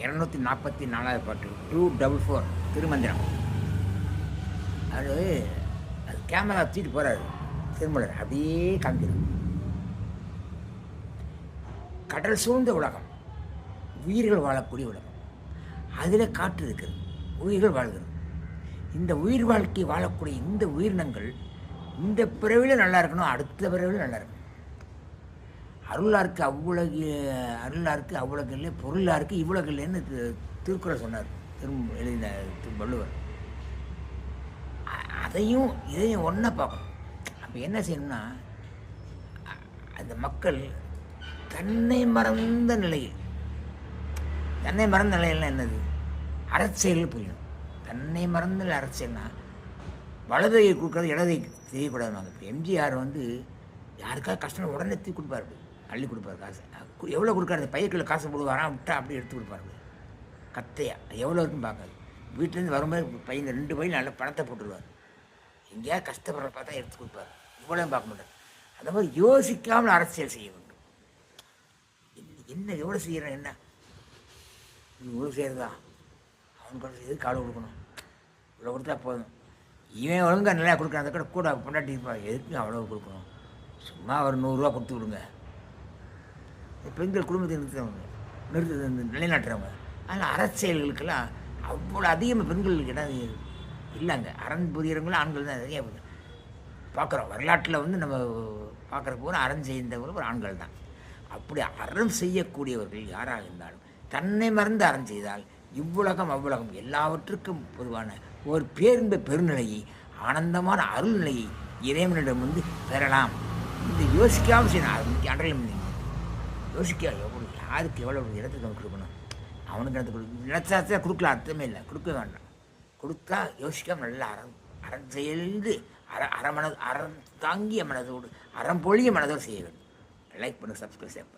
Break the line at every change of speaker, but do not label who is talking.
244வது பாட்டு 244 திருமந்திரம். அது கேமரா தூக்கிட்டு போகிறாரு திருமலர், அப்படியே காமிக்கிறது. கடல் சூழ்ந்த உலகம், உயிர்கள் வாழக்கூடிய உலகம், அதில் காற்று இருக்கிறது, உயிர்கள் வாழ்கிறது. இந்த உயிர் வாழ்க்கை வாழக்கூடிய இந்த உயிரினங்கள் இந்த பிறவியில் நல்லா இருக்கணும், அடுத்த பிறவியில் நல்லா இருக்கணும். அருளாருக்கு அவ்வுலகு, அருளாருக்கு அவ்வுலகு இல்லை, பொருளாருக்கு இவ்வுலகு இல்லைன்னு திருக்குறள் சொன்னார், எழுதின வள்ளுவர். அதையும் இதையும் ஒன்றா பார்க்கணும். அப்போ என்ன செய்யணும்னா, அந்த மக்கள் தன்னை மறந்த நிலையில், தன்னை மறந்த நிலையில்னா என்னது, அரசியல் புரியணும். தன்னை மறந்த அரசியல்னா வலதை கொடுக்குறது இடதை செய்யக்கூடாதுவாங்க. இப்போ எம்ஜிஆர் யாருக்காவது கஷ்டம் உடனே தூக்கி கொடுப்பாரு, அள்ளி கொடுப்பாரு காசு. எவ்வளோ கொடுக்காரு, பையக்கில் காசு போடுவாராம், விட்டா அப்படியே எடுத்து கொடுப்பாரு கத்தையா. எவ்வளோ இருக்குன்னு பார்க்காது. வீட்டிலேருந்து வரும்போது பையன் 2 பையன் நல்ல பணத்தை போட்டுருவார். எங்கேயாவது கஷ்டப்படுற பார்த்தா எடுத்து கொடுப்பார். இவ்வளோ பார்க்க மாட்டார். அந்த மாதிரி யோசிக்காமல் அரசியல் செய்ய வேண்டும். என்ன எவ்வளோ செய்கிறேன், என்ன இவ்வளோ செய்கிறதா, அவனுக்கு எதுக்கு காலை கொடுக்கணும், இவ்வளோ கொடுத்தா போதும். இவன் ஒழுங்காக நல்லா கொடுக்குறான், அந்த கூட பொண்டாட்டி இருப்பான், எதுக்கு அவ்வளோ கொடுக்கணும், சும்மா ஒரு 100 ரூபா கொடுத்து விடுங்க. பெண்கள் குடும்பத்தை நிலைநாட்டுறவங்க. ஆனால் அரசியல்களுக்கெல்லாம் அவ்வளோ அதிகமாக பெண்களுக்கு இடம் இல்லைங்க. அரண் புரியறவங்களும் ஆண்கள் தான் நிறைய பார்க்குறோம். வரலாற்றில் நம்ம பார்க்குற போகிற அரண் செய்தவர்கள் ஒரு ஆண்கள் தான். அப்படி அறம் செய்யக்கூடியவர்கள் யாராக இருந்தாலும் தன்னை மறந்து அறம் செய்தால் இவ்வுலகம் அவ்வுலகம் எல்லாவற்றுக்கும் பொதுவான ஒரு பேரின்ப பெருநிலையை, ஆனந்தமான அருள்நிலையை இறைவனிடம் பெறலாம். இந்த யோசிக்காமல் செய்யணும். அது முக்கிய அன்றையும் யோசிக்க எவ்வளோ, யாருக்கு எவ்வளோ இடத்துக்கு நம்ம கொடுக்கணும், அவனுக்கு இடத்துக்கு கொடுக்கணும். நினைச்சா கொடுக்கலாம், அர்த்தமே இல்லை, கொடுக்க வேண்டாம். கொடுத்தா யோசிக்காமல் நல்லா அறம் செய்து அறமனது அறம் தாங்கிய மனதோடு, அறம் பொழிய மனதோடு செய்ய வேண்டும். லைக் பண்ணு, சப்ஸ்கிரைப்